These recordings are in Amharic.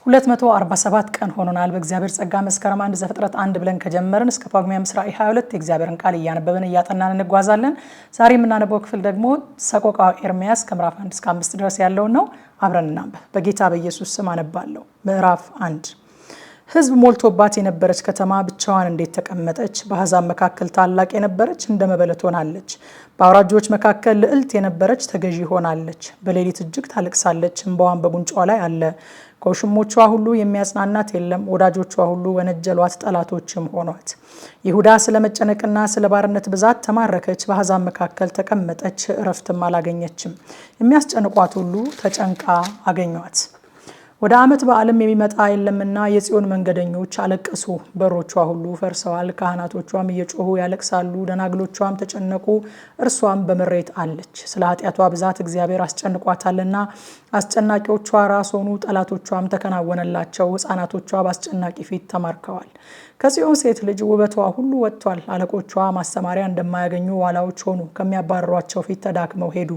247 ቀን ሆኖናል። በእግዚአብሔር ጸጋ መስከረም 1 ዘፍጥረት 1 ብለን ከጀመርን እስከ ጳጉሜ 22 የእግዚአብሔርን ቃል እያነበብን እያጠናን እንጓዛለን። ዛሬ የምናነበው ክፍል ደግሞ ሰቆቃወ ኤርምያስ ከምዕራፍ 1 እስከ 5 ድረስ ያለውን ነው። አብረን እናንብብ። በጌታ በኢየሱስ ስም አነባለሁ። ምዕራፍ 1 ሕዝብ ሞልቶባት የነበረች ከተማ ብቻዋን እንዴት ተቀመጠች? በአሕዛብ መካከል ታላቅ የነበረች እንደ መበለት ሆናለች። በአውራጆች መካከል ልዕልት የነበረች ተገዢ ሆናለች። በሌሊት እጅግ ታለቅሳለች፣ እንባዋን በጉንጯ ላይ አለ። ከውሽሞቿ ሁሉ የሚያጽናናት የለም። ወዳጆቿ ሁሉ ወነጀሏት፣ ጠላቶችም ሆኗት። ይሁዳ ስለ መጨነቅና ስለ ባርነት ብዛት ተማረከች። በአሕዛብ መካከል ተቀመጠች፣ እረፍትም አላገኘችም። የሚያስጨንቋት ሁሉ ተጨንቃ አገኟት። ወደ ዓመት በዓልም የሚመጣ የለምና የጽዮን መንገደኞች አለቀሱ። በሮቿ ሁሉ ፈርሰዋል። ካህናቶቿም እየጮሁ ያለቅሳሉ። ደናግሎቿም ተጨነቁ፣ እርሷም በምሬት አለች። ስለ ኃጢአቷ ብዛት እግዚአብሔር አስጨንቋታልና አስጨናቂዎቿ ራስ ሆኑ። ጠላቶቿም ተከናወነላቸው። ሕፃናቶቿ በአስጨናቂ ፊት ተማርከዋል። ከጽዮን ሴት ልጅ ውበቷ ሁሉ ወጥቷል። አለቆቿ ማሰማሪያ እንደማያገኙ ዋላዎች ሆኑ። ከሚያባርሯቸው ፊት ተዳክመው ሄዱ።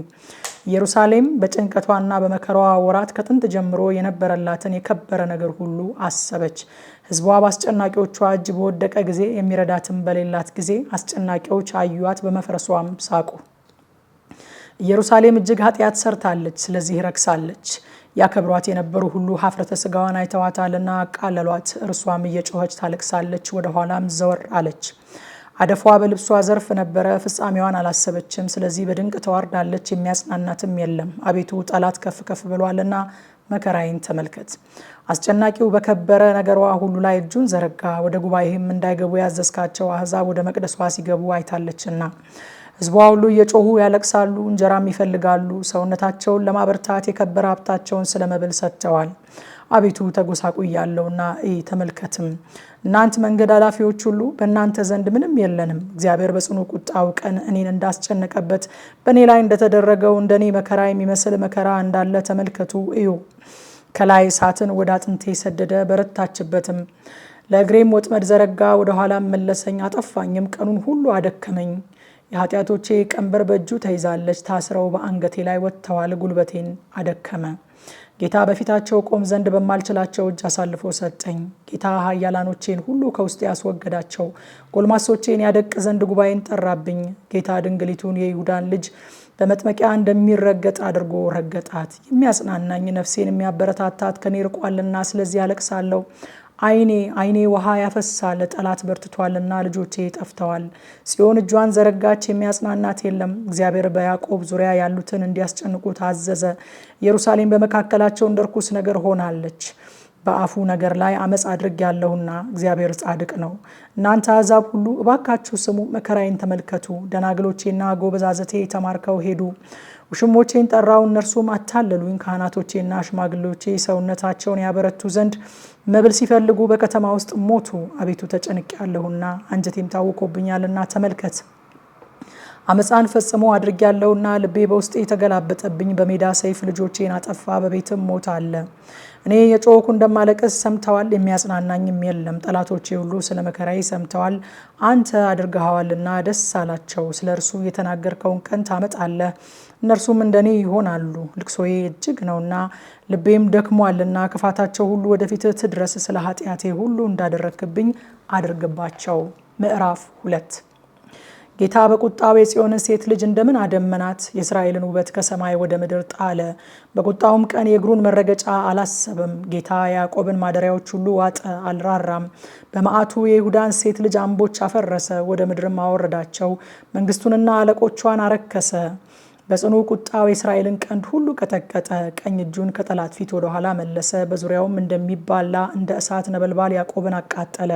ኢየሩሳሌም በጭንቀቷና በመከራዋ ወራት ከጥንት ጀምሮ የነበረላትን የከበረ ነገር ሁሉ አሰበች። ሕዝቧ በአስጨናቂዎቿ እጅ በወደቀ ጊዜ፣ የሚረዳትም በሌላት ጊዜ አስጨናቂዎች አዩአት፣ በመፍረሷም ሳቁ። ኢየሩሳሌም እጅግ ኃጢአት ሰርታለች፣ ስለዚህ ረክሳለች። ያከብሯት የነበሩ ሁሉ ሀፍረተ ሥጋዋን አይተዋታልና አቃለሏት። እርሷም እየጮኸች ታለቅሳለች፣ ወደ ኋላም ዘወር አለች። አደፏ በልብሷ ዘርፍ ነበረ፣ ፍጻሜዋን አላሰበችም። ስለዚህ በድንቅ ተዋርዳለች፣ የሚያጽናናትም የለም። አቤቱ ጠላት ከፍ ከፍ ብሏልና መከራዬን ተመልከት። አስጨናቂው በከበረ ነገሯ ሁሉ ላይ እጁን ዘረጋ። ወደ ጉባኤህም እንዳይገቡ ያዘዝካቸው አሕዛብ ወደ መቅደሷ ሲገቡ አይታለችና። ሕዝቧ ሁሉ እየጮሁ ያለቅሳሉ፣ እንጀራም ይፈልጋሉ። ሰውነታቸውን ለማበርታት የከበረ ሀብታቸውን ስለ መብል ሰጥተዋል። አቤቱ ተጎሳቁያለሁና እይ ተመልከትም። እናንተ መንገድ አላፊዎች ሁሉ በእናንተ ዘንድ ምንም የለንም። እግዚአብሔር በጽኑ ቁጣው ቀን እኔን እንዳስጨነቀበት በእኔ ላይ እንደተደረገው እንደኔ መከራ የሚመስል መከራ እንዳለ ተመልከቱ እዩ። ከላይ እሳትን ወደ አጥንቴ ሰደደ፣ በረታችበትም። ለእግሬም ወጥመድ ዘረጋ፣ ወደ ኋላም መለሰኝ፣ አጠፋኝም። ቀኑን ሁሉ አደከመኝ። የኃጢአቶቼ ቀንበር በእጁ ተይዛለች፣ ታስረው በአንገቴ ላይ ወጥተዋል። ጉልበቴን አደከመ። ጌታ በፊታቸው ቆም ዘንድ በማልችላቸው እጅ አሳልፎ ሰጠኝ። ጌታ ኃያላኖቼን ሁሉ ከውስጥ ያስወገዳቸው፣ ጎልማሶቼን ያደቅ ዘንድ ጉባኤን ጠራብኝ። ጌታ ድንግሊቱን የይሁዳን ልጅ በመጥመቂያ እንደሚረገጥ አድርጎ ረገጣት። የሚያጽናናኝ ነፍሴን የሚያበረታታት ከኔ ርቋልና ስለዚህ ያለቅሳለሁ። አይኔ ውሃ ያፈሳል፣ ጠላት በርትቷልና ልጆቼ ጠፍተዋል። ጽዮን እጇን ዘረጋች፣ የሚያጽናናት የለም። እግዚአብሔር በያዕቆብ ዙሪያ ያሉትን እንዲያስጨንቁ ታዘዘ። ኢየሩሳሌም በመካከላቸው እንደ ርኩስ ነገር ሆናለች። በአፉ ነገር ላይ አመፅ አድርጌያለሁና እግዚአብሔር ጻድቅ ነው። እናንተ አሕዛብ ሁሉ እባካችሁ ስሙ፣ መከራዬን ተመልከቱ። ደናግሎቼና ጎበዛዘቴ ተማርከው ሄዱ። ውሽሞቼን ጠራው፣ እነርሱም አታለሉኝ። ካህናቶቼና ሽማግሌዎቼ ሰውነታቸውን ያበረቱ ዘንድ መብል ሲፈልጉ በከተማ ውስጥ ሞቱ። አቤቱ ተጨንቄያለሁና አንጀቴም ታውኮብኛልና ተመልከት። አመፃን ፈጽሞ አድርጌያለሁና ልቤ በውስጤ ተገላበጠብኝ። በሜዳ ሰይፍ ልጆቼን አጠፋ፣ በቤትም ሞት አለ። እኔ የጮኽኩ እንደማለቅስ ሰምተዋል፣ የሚያጽናናኝም የለም። ጠላቶቼ ሁሉ ስለ መከራዬ ሰምተዋል። አንተ አድርገኸዋልና ደስ አላቸው። ስለ እርሱ የተናገርከውን ቀን ታመጣለህ፣ እነርሱም እንደኔ ይሆናሉ። ልቅሶዬ እጅግ ነውና ልቤም ደክሟልና ክፋታቸው ሁሉ ወደፊትህ ትድረስ። ስለ ኃጢአቴ ሁሉ እንዳደረግክብኝ አድርግባቸው። ምዕራፍ 2 ጌታ በቁጣው የጽዮንን ሴት ልጅ እንደምን አደመናት! የእስራኤልን ውበት ከሰማይ ወደ ምድር ጣለ። በቁጣውም ቀን የእግሩን መረገጫ አላሰበም። ጌታ ያዕቆብን ማደሪያዎች ሁሉ ዋጠ፣ አልራራም። በመዓቱ የይሁዳን ሴት ልጅ አምቦች አፈረሰ፣ ወደ ምድርም አወረዳቸው። መንግስቱንና አለቆቿን አረከሰ። በጽኑ ቁጣው የእስራኤልን ቀንድ ሁሉ ቀጠቀጠ። ቀኝ እጁን ከጠላት ፊት ወደ ኋላ መለሰ። በዙሪያውም እንደሚባላ እንደ እሳት ነበልባል ያዕቆብን አቃጠለ።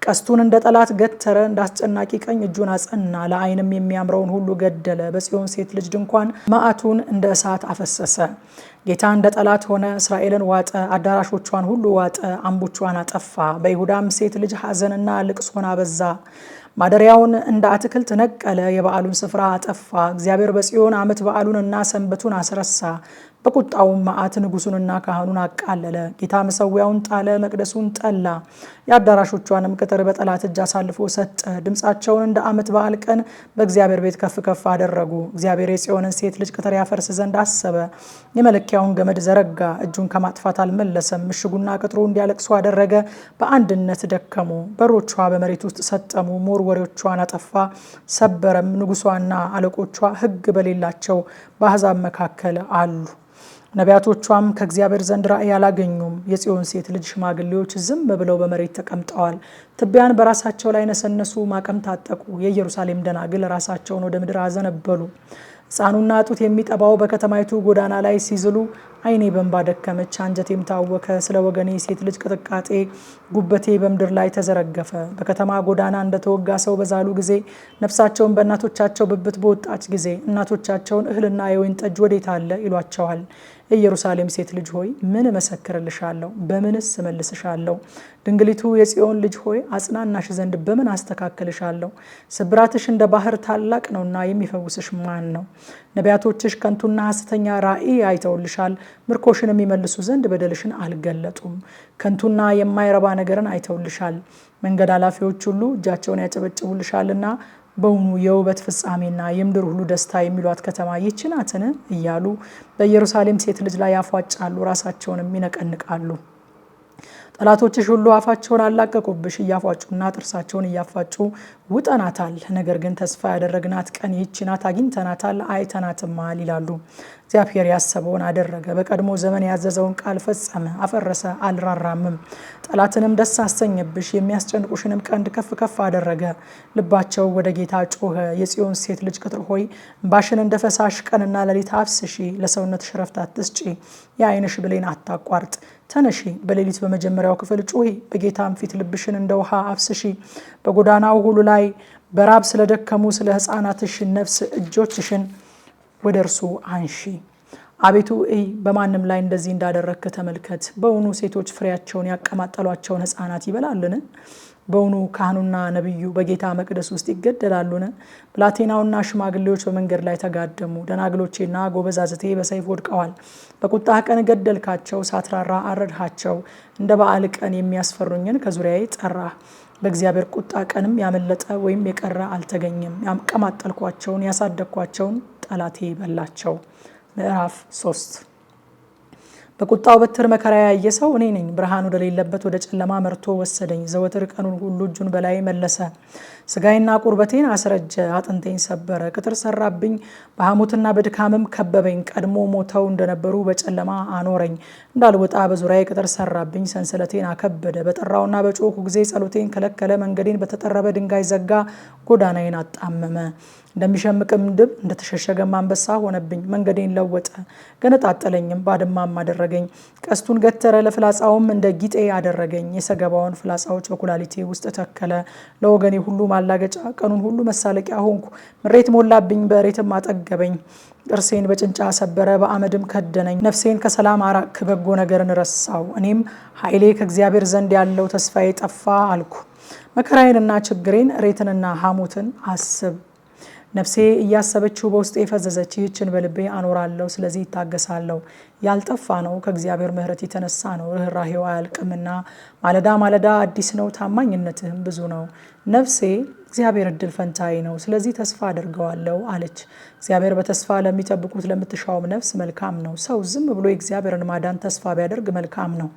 ቀስቱን እንደ ጠላት ገተረ፣ እንዳስጨናቂ ቀኝ እጁን አጸና። ለዓይንም የሚያምረውን ሁሉ ገደለ። በጽዮን ሴት ልጅ ድንኳን መዓቱን እንደ እሳት አፈሰሰ። ጌታ እንደ ጠላት ሆነ፣ እስራኤልን ዋጠ፣ አዳራሾቿን ሁሉ ዋጠ፣ አምቦቿን አጠፋ። በይሁዳም ሴት ልጅ ሐዘንና ልቅሶን አበዛ። ማደሪያውን እንደ አትክልት ነቀለ፣ የበዓሉን ስፍራ አጠፋ። እግዚአብሔር በጽዮን ዓመት በዓሉንና ሰንበቱን አስረሳ። በቁጣውም መዓት ንጉሱንና ካህኑን አቃለለ። ጌታ መሠዊያውን ጣለ፣ መቅደሱን ጠላ። የአዳራሾቿንም ቅጥር በጠላት እጅ አሳልፎ ሰጠ። ድምፃቸውን እንደ ዓመት በዓል ቀን በእግዚአብሔር ቤት ከፍ ከፍ አደረጉ። እግዚአብሔር የጽዮንን ሴት ልጅ ቅጥር ያፈርስ ዘንድ አሰበ። የመለኪያውን ገመድ ዘረጋ፣ እጁን ከማጥፋት አልመለሰም። ምሽጉና ቅጥሩ እንዲያለቅሱ አደረገ። በአንድነት ደከሙ፣ በሮቿ በመሬት ውስጥ ሰጠሙ። መወርወሪያዎቿን አጠፋ ሰበረም። ንጉሷና አለቆቿ ሕግ በሌላቸው በአሕዛብ መካከል አሉ። ነቢያቶቿም ከእግዚአብሔር ዘንድ ራእይ አላገኙም። የጽዮን ሴት ልጅ ሽማግሌዎች ዝም ብለው በመሬት ተቀምጠዋል። ትቢያን በራሳቸው ላይ ነሰነሱ፣ ማቅም ታጠቁ። የኢየሩሳሌም ደናግል ራሳቸውን ወደ ምድር አዘነበሉ። ሕፃኑና ጡት የሚጠባው በከተማይቱ ጎዳና ላይ ሲዝሉ፣ ዓይኔ በእንባ ደከመች፣ አንጀቴም ታወከ። ስለ ወገኔ ሴት ልጅ ቅጥቃጤ ጉበቴ በምድር ላይ ተዘረገፈ። በከተማ ጎዳና እንደተወጋ ሰው በዛሉ ጊዜ፣ ነፍሳቸውን በእናቶቻቸው ብብት በወጣች ጊዜ፣ እናቶቻቸውን እህልና የወይን ጠጅ ወዴት አለ ይሏቸዋል። የኢየሩሳሌም ሴት ልጅ ሆይ ምን እመሰክርልሻለሁ? በምንስ እመልስሻለሁ? ድንግሊቱ የጽዮን ልጅ ሆይ አጽናናሽ ዘንድ በምን አስተካክልሻለሁ? ስብራትሽ እንደ ባህር ታላቅ ነውና የሚፈውስሽ ማን ነው? ነቢያቶችሽ ከንቱና ሐሰተኛ ራእይ አይተውልሻል። ምርኮሽን የሚመልሱ ዘንድ በደልሽን አልገለጡም። ከንቱና የማይረባ ነገርን አይተውልሻል። መንገድ አላፊዎች ሁሉ እጃቸውን ያጨበጭቡልሻልና በውኑ የውበት ፍጻሜና የምድር ሁሉ ደስታ የሚሏት ከተማ ይህች ናትን? እያሉ በኢየሩሳሌም ሴት ልጅ ላይ ያፏጫሉ፣ ራሳቸውንም ይነቀንቃሉ። ጠላቶችሽ ሁሉ አፋቸውን አላቀቁብሽ፣ እያፏጩና ጥርሳቸውን እያፋጩ ውጠናታል። ነገር ግን ተስፋ ያደረግናት ቀን ይህች ናት፣ አግኝተናታል፣ አይተናትማል ይላሉ። እግዚአብሔር ያሰበውን አደረገ፣ በቀድሞ ዘመን ያዘዘውን ቃል ፈጸመ፣ አፈረሰ፣ አልራራምም። ጠላትንም ደስ አሰኘብሽ፣ የሚያስጨንቁሽንም ቀንድ ከፍ ከፍ አደረገ። ልባቸው ወደ ጌታ ጮኸ። የጽዮን ሴት ልጅ ቅጥር ሆይ እንባሽን እንደ ፈሳሽ ቀንና ሌሊት አፍስሺ፣ ለሰውነትሽ ረፍት አትስጪ፣ የዓይንሽ ብሌን አታቋርጥ። ተነሺ፣ በሌሊት በመጀመሪያው ክፍል ጩሂ፣ በጌታም ፊት ልብሽን እንደ ውሃ አፍስሺ። በጎዳናው ሁሉ ላይ በራብ ስለደከሙ ስለ ሕፃናትሽ ነፍስ እጆችሽን ወደ እርሱ አንሺ። አቤቱ እይ፣ በማንም ላይ እንደዚህ እንዳደረግክ ተመልከት። በውኑ ሴቶች ፍሬያቸውን ያቀማጠሏቸውን ሕፃናት ይበላሉን? በውኑ ካህኑና ነቢዩ በጌታ መቅደስ ውስጥ ይገደላሉን? ብላቴናውና ሽማግሌዎች በመንገድ ላይ ተጋደሙ። ደናግሎቼና ጎበዛዝቴ በሰይፍ ወድቀዋል። በቁጣህ ቀን ገደልካቸው፣ ሳትራራ አረድሃቸው። እንደ በዓል ቀን የሚያስፈሩኝን ከዙሪያዬ ጠራህ። በእግዚአብሔር ቁጣ ቀንም ያመለጠ ወይም የቀረ አልተገኘም። ያቀማጠልኳቸውን ያሳደግኳቸውን ጠላቴ በላቸው። ምዕራፍ 3 በቁጣው በትር መከራ ያየ ሰው እኔ ነኝ። ብርሃን ወደሌለበት ወደ ጨለማ መርቶ ወሰደኝ። ዘወትር ቀኑን ሁሉ እጁን በላይ መለሰ። ስጋይና ቁርበቴን አስረጀ፣ አጥንቴን ሰበረ። ቅጥር ሰራብኝ፣ በሐሞትና በድካምም ከበበኝ። ቀድሞ ሞተው እንደነበሩ በጨለማ አኖረኝ። እንዳልወጣ በዙሪያዬ ቅጥር ሰራብኝ፣ ሰንሰለቴን አከበደ። በጠራውና በጮኩ ጊዜ ጸሎቴን ከለከለ። መንገዴን በተጠረበ ድንጋይ ዘጋ፣ ጎዳናዬን አጣመመ። እንደሚሸምቅም ድብ እንደተሸሸገም አንበሳ ሆነብኝ። መንገዴን ለወጠ፣ ገነጣጠለኝም፣ ባድማም አደረገኝ። ቀስቱን ገተረ፣ ለፍላጻውም እንደ ጊጤ አደረገኝ። የሰገባውን ፍላጻዎች በኩላሊቴ ውስጥ ተከለ። ለወገኔ ሁሉ ማላገጫ፣ ቀኑን ሁሉ መሳለቂያ ሆንኩ። ምሬት ሞላብኝ፣ በእሬትም አጠገበኝ። ጥርሴን በጭንጫ ሰበረ፣ በአመድም ከደነኝ። ነፍሴን ከሰላም አራቅ፣ በጎ ነገርን ረሳው። እኔም ኃይሌ ከእግዚአብሔር ዘንድ ያለው ተስፋዬ ጠፋ አልኩ። መከራዬንና ችግሬን፣ እሬትንና ሐሞትን አስብ። ነፍሴ እያሰበችው በውስጤ ፈዘዘች። ይህችን በልቤ አኖራለሁ፣ ስለዚህ ይታገሳለሁ። ያልጠፋ ነው፣ ከእግዚአብሔር ምሕረት የተነሳ ነው። ርኅራኄው አያልቅምና ማለዳ ማለዳ አዲስ ነው፣ ታማኝነትህም ብዙ ነው። ነፍሴ እግዚአብሔር እድል ፈንታዬ ነው፣ ስለዚህ ተስፋ አድርገዋለሁ አለች። እግዚአብሔር በተስፋ ለሚጠብቁት ለምትሻውም ነፍስ መልካም ነው። ሰው ዝም ብሎ የእግዚአብሔርን ማዳን ተስፋ ቢያደርግ መልካም ነው።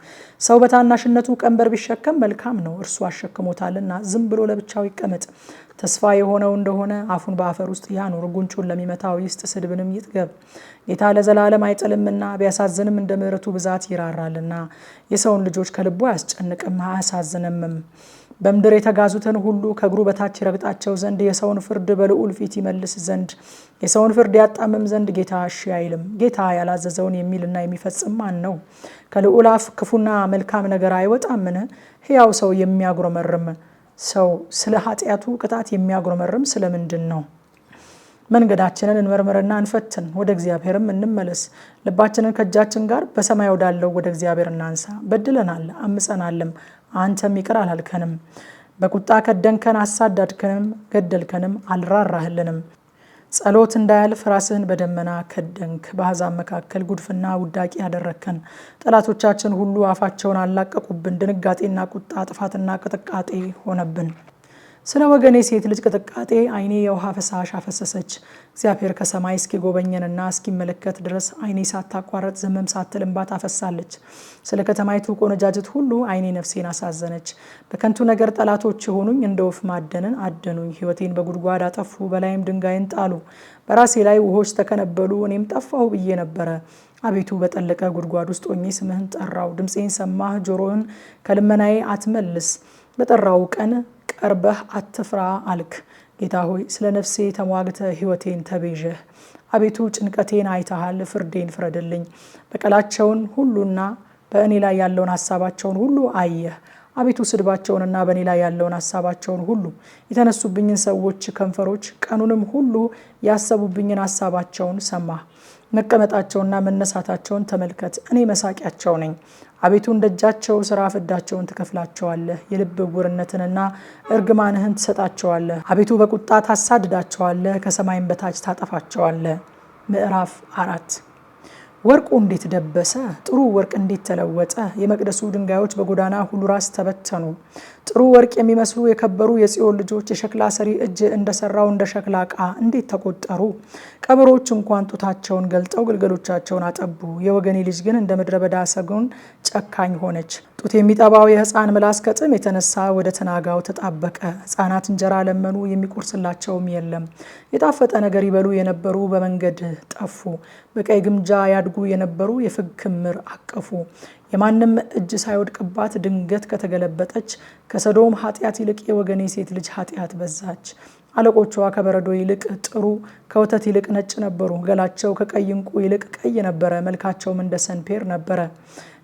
ሰው በታናሽነቱ ቀንበር ቢሸከም መልካም ነው፣ እርሱ አሸክሞታልና። ዝም ብሎ ለብቻው ይቀመጥ። ተስፋ የሆነው እንደሆነ አፉን በአፈር ውስጥ ያኑር፣ ጉንጩን ለሚመታው ይስጥ፣ ስድብንም ይጥገብ። ጌታ ለዘላለም አይጥልምና ቢያሳዝንም እንደ ምሕረቱ ብዛት ይራራልና። የሰውን ልጆች ከልቡ አያስጨንቅም አያሳዝንምም። በምድር የተጋዙትን ሁሉ ከእግሩ በታች ይረግጣቸው ዘንድ የሰውን ፍርድ በልዑል ፊት ይመልስ ዘንድ የሰውን ፍርድ ያጣምም ዘንድ ጌታ እሺ አይልም። ጌታ ያላዘዘውን የሚልና የሚፈጽም ማን ነው? ከልዑል አፍ ክፉና መልካም ነገር አይወጣምን? ሕያው ሰው የሚያጉረመርም ሰው ስለ ኃጢአቱ ቅጣት የሚያጉረመርም ስለምንድን ነው? መንገዳችንን እንመርምርና እንፈትን፣ ወደ እግዚአብሔርም እንመለስ። ልባችንን ከእጃችን ጋር በሰማይ ወዳለው ወደ እግዚአብሔር እናንሳ። በድለናል አምፀናልም፣ አንተም ይቅር አላልከንም። በቁጣ ከደንከን፣ አሳዳድከንም፣ ገደልከንም፣ አልራራህልንም። ጸሎት እንዳያልፍ ራስህን በደመና ከደንክ። በአሕዛብ መካከል ጉድፍና ውዳቂ ያደረግከን። ጠላቶቻችን ሁሉ አፋቸውን አላቀቁብን። ድንጋጤና ቁጣ፣ ጥፋትና ቅጥቃጤ ሆነብን። ስለ ወገኔ ሴት ልጅ ቅጥቃጤ ዓይኔ የውሃ ፈሳሽ አፈሰሰች። እግዚአብሔር ከሰማይ እስኪጎበኘንና እስኪመለከት ድረስ ዓይኔ ሳታቋረጥ ዝምም ሳትል እንባ ታፈሳለች። ስለ ከተማይቱ ቆነጃጅት ሁሉ ዓይኔ ነፍሴን አሳዘነች። በከንቱ ነገር ጠላቶች የሆኑኝ እንደ ወፍ ማደንን አደኑኝ። ሕይወቴን በጉድጓድ አጠፉ፣ በላይም ድንጋይን ጣሉ። በራሴ ላይ ውሆች ተከነበሉ፣ እኔም ጠፋሁ ብዬ ነበረ። አቤቱ በጠለቀ ጉድጓድ ውስጥ ሆኜ ስምህን ጠራው። ድምፄን ሰማህ፣ ጆሮህን ከልመናዬ አትመልስ። በጠራው ቀን ቀርበህ አትፍራ አልክ። ጌታ ሆይ ስለ ነፍሴ ተሟግተ ሕይወቴን ተቤዠህ። አቤቱ ጭንቀቴን አይተሃል፣ ፍርዴን ፍረድልኝ። በቀላቸውን ሁሉና በእኔ ላይ ያለውን ሀሳባቸውን ሁሉ አየህ። አቤቱ ስድባቸውንና በእኔ ላይ ያለውን ሀሳባቸውን ሁሉ የተነሱብኝን ሰዎች ከንፈሮች ቀኑንም ሁሉ ያሰቡብኝን ሀሳባቸውን ሰማህ። መቀመጣቸውና መነሳታቸውን ተመልከት፣ እኔ መሳቂያቸው ነኝ። አቤቱ እንደ እጃቸው ስራ ፍዳቸውን ትከፍላቸዋለህ። የልብ ዕውርነትንና እርግማንህን ትሰጣቸዋለህ። አቤቱ በቁጣ ታሳድዳቸዋለህ፣ ከሰማይም በታች ታጠፋቸዋለህ። ምዕራፍ 4 ወርቁ እንዴት ደበሰ! ጥሩ ወርቅ እንዴት ተለወጠ! የመቅደሱ ድንጋዮች በጎዳና ሁሉ ራስ ተበተኑ። ጥሩ ወርቅ የሚመስሉ የከበሩ የጽዮን ልጆች የሸክላ ሰሪ እጅ እንደሰራው እንደ ሸክላ ዕቃ እንዴት ተቆጠሩ! ቀበሮች እንኳን ጡታቸውን ገልጠው ግልገሎቻቸውን አጠቡ። የወገኔ ልጅ ግን እንደ ምድረ በዳ ሰጎን ጨካኝ ሆነች። ጡት የሚጠባው የሕፃን ምላስ ከጥም የተነሳ ወደ ተናጋው ተጣበቀ። ሕፃናት እንጀራ ለመኑ፣ የሚቆርስላቸውም የለም። የጣፈጠ ነገር ይበሉ የነበሩ በመንገድ ጠፉ። በቀይ ግምጃ ያድጉ የነበሩ የፍግ ክምር አቀፉ። የማንም እጅ ሳይወድቅባት ድንገት ከተገለበጠች ከሰዶም ኃጢአት ይልቅ የወገኔ ሴት ልጅ ኃጢአት በዛች። አለቆቿ ከበረዶ ይልቅ ጥሩ፣ ከወተት ይልቅ ነጭ ነበሩ። ገላቸው ከቀይ እንቁ ይልቅ ቀይ ነበረ፣ መልካቸውም እንደ ሰንፔር ነበረ።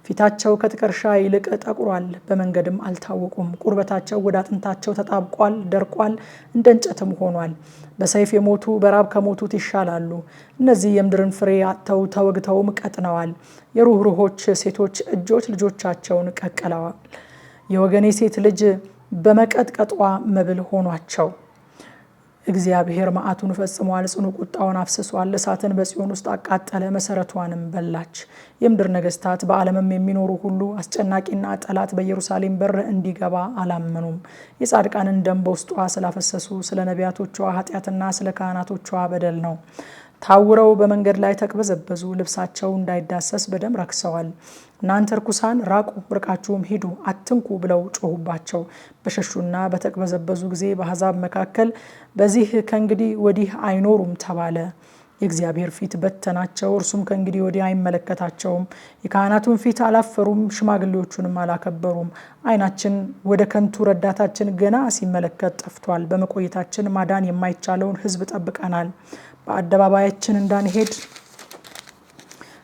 ፊታቸው ከጥቀርሻ ይልቅ ጠቁሯል፣ በመንገድም አልታወቁም። ቁርበታቸው ወደ አጥንታቸው ተጣብቋል፣ ደርቋል፣ እንደ እንጨትም ሆኗል። በሰይፍ የሞቱ በራብ ከሞቱት ይሻላሉ። እነዚህ የምድርን ፍሬ አጥተው ተወግተውም ቀጥነዋል። የሩህሩሆች ሴቶች እጆች ልጆቻቸውን ቀቅለዋል። የወገኔ ሴት ልጅ በመቀጥቀጧ መብል ሆኗቸው። እግዚአብሔር መዓቱን ፈጽሟል፣ ጽኑ ቁጣውን አፍስሷል። እሳትን በጽዮን ውስጥ አቃጠለ፣ መሰረቷንም በላች። የምድር ነገስታት በዓለምም የሚኖሩ ሁሉ አስጨናቂና ጠላት በኢየሩሳሌም በር እንዲገባ አላመኑም። የጻድቃንን ደም በውስጧ ስላፈሰሱ ስለ ነቢያቶቿ ኃጢአትና ስለ ካህናቶቿ በደል ነው። ታውረው በመንገድ ላይ ተቅበዘበዙ፣ ልብሳቸው እንዳይዳሰስ በደም ረክሰዋል። እናንተ ርኩሳን ራቁ፣ ርቃችሁም ሂዱ፣ አትንኩ ብለው ጮሁባቸው። በሸሹና በተቅበዘበዙ ጊዜ በአሕዛብ መካከል በዚህ ከእንግዲህ ወዲህ አይኖሩም ተባለ። የእግዚአብሔር ፊት በተናቸው፣ እርሱም ከእንግዲህ ወዲህ አይመለከታቸውም። የካህናቱን ፊት አላፈሩም፣ ሽማግሌዎቹንም አላከበሩም። ዓይናችን ወደ ከንቱ ረዳታችን ገና ሲመለከት ጠፍቷል። በመቆየታችን ማዳን የማይቻለውን ሕዝብ ጠብቀናል። በአደባባያችን እንዳንሄድ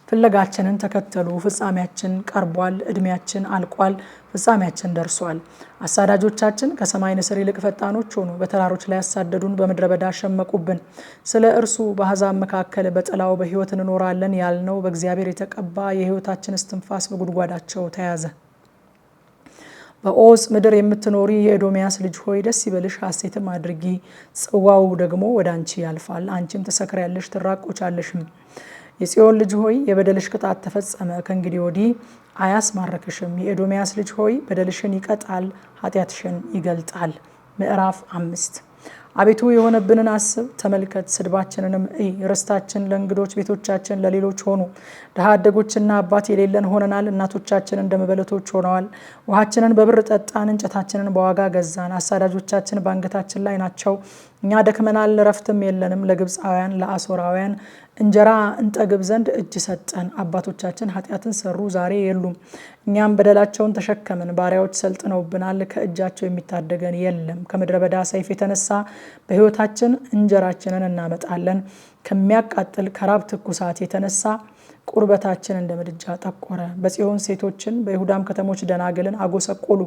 ፍለጋችንን ተከተሉ። ፍጻሜያችን ቀርቧል፣ እድሜያችን አልቋል፣ ፍጻሜያችን ደርሷል። አሳዳጆቻችን ከሰማይ ንስር ይልቅ ፈጣኖች ሆኑ። በተራሮች ላይ ያሳደዱን፣ በምድረ በዳ ሸመቁብን። ስለ እርሱ በአሕዛብ መካከል በጥላው በሕይወት እንኖራለን ያልነው በእግዚአብሔር የተቀባ የሕይወታችን እስትንፋስ በጉድጓዳቸው ተያዘ። በኦጽ ምድር የምትኖሪ የኤዶምያስ ልጅ ሆይ ደስ ይበልሽ፣ ሐሴትም አድርጊ። ጽዋው ደግሞ ወደ አንቺ ያልፋል፣ አንቺም ትሰክሪያለሽ ትራቆቻለሽም። የጽዮን ልጅ ሆይ የበደልሽ ቅጣት ተፈጸመ፣ ከእንግዲህ ወዲህ አያስማርክሽም። የኤዶምያስ ልጅ ሆይ በደልሽን ይቀጣል፣ ኃጢአትሽን ይገልጣል። ምዕራፍ 5 አቤቱ የሆነብንን አስብ፣ ተመልከት፣ ስድባችንንም እይ። ርስታችን ለእንግዶች ቤቶቻችን ለሌሎች ሆኑ። ድሃ አደጎችና አባት የሌለን ሆነናል። እናቶቻችን እንደ መበለቶች ሆነዋል። ውሃችንን በብር ጠጣን፣ እንጨታችንን በዋጋ ገዛን። አሳዳጆቻችን በአንገታችን ላይ ናቸው። እኛ ደክመናል፣ ረፍትም የለንም። ለግብፃውያን ለአሦራውያን እንጀራ እንጠግብ ዘንድ እጅ ሰጠን። አባቶቻችን ኃጢአትን ሰሩ፣ ዛሬ የሉም። እኛም በደላቸውን ተሸከምን። ባሪያዎች ሰልጥነውብናል፣ ከእጃቸው የሚታደገን የለም። ከምድረ በዳ ሰይፍ የተነሳ በሕይወታችን እንጀራችንን እናመጣለን። ከሚያቃጥል ከራብ ትኩሳት የተነሳ ቁርበታችን እንደ ምድጃ ጠቆረ። በጽዮን ሴቶችን በይሁዳም ከተሞች ደናግልን አጎሰቆሉ።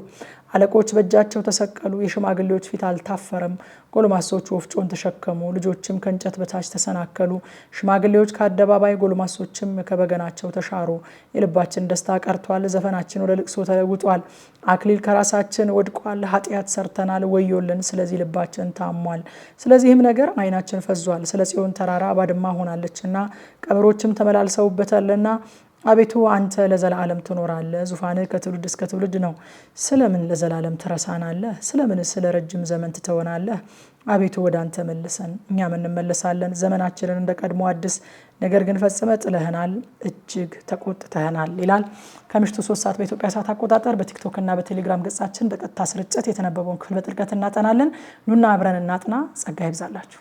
አለቆች በእጃቸው ተሰቀሉ። የሽማግሌዎች ፊት አልታፈረም። ጎልማሶች ወፍጮን ተሸከሙ፣ ልጆችም ከእንጨት በታች ተሰናከሉ። ሽማግሌዎች ከአደባባይ፣ ጎልማሶችም ከበገናቸው ተሻሩ። የልባችን ደስታ ቀርቷል፣ ዘፈናችን ወደ ልቅሶ ተለውጧል። አክሊል ከራሳችን ወድቋል፣ ኃጢአት ሰርተናል፣ ወዮልን፣ ስለዚህ ልባችን ታሟል። ስለዚህም ነገር ዓይናችን ፈዟል። ስለ ጽዮን ተራራ ባድማ ሆናለችና ቀበሮችም ተመላልሰውበታልና አቤቱ አንተ ለዘላለም ትኖራለህ፣ ዙፋንህ ከትውልድ እስከ ትውልድ ነው። ስለምን ለዘላለም ትረሳናለህ? ስለምን ስለ ረጅም ዘመን ትተወናለህ? አቤቱ ወደ አንተ መልሰን፣ እኛም እንመለሳለን። ዘመናችንን እንደ ቀድሞ አድስ፣ ነገር ግን ፈጽመ ጥለህናል፣ እጅግ ተቆጥተህናል ይላል። ከምሽቱ 3 ሰዓት በኢትዮጵያ ሰዓት አቆጣጠር በቲክቶክ እና በቴሌግራም ገጻችን በቀጥታ ስርጭት የተነበበውን ክፍል በጥልቀት እናጠናለን። ኑና አብረን እናጥና። ጸጋ ይብዛላችሁ።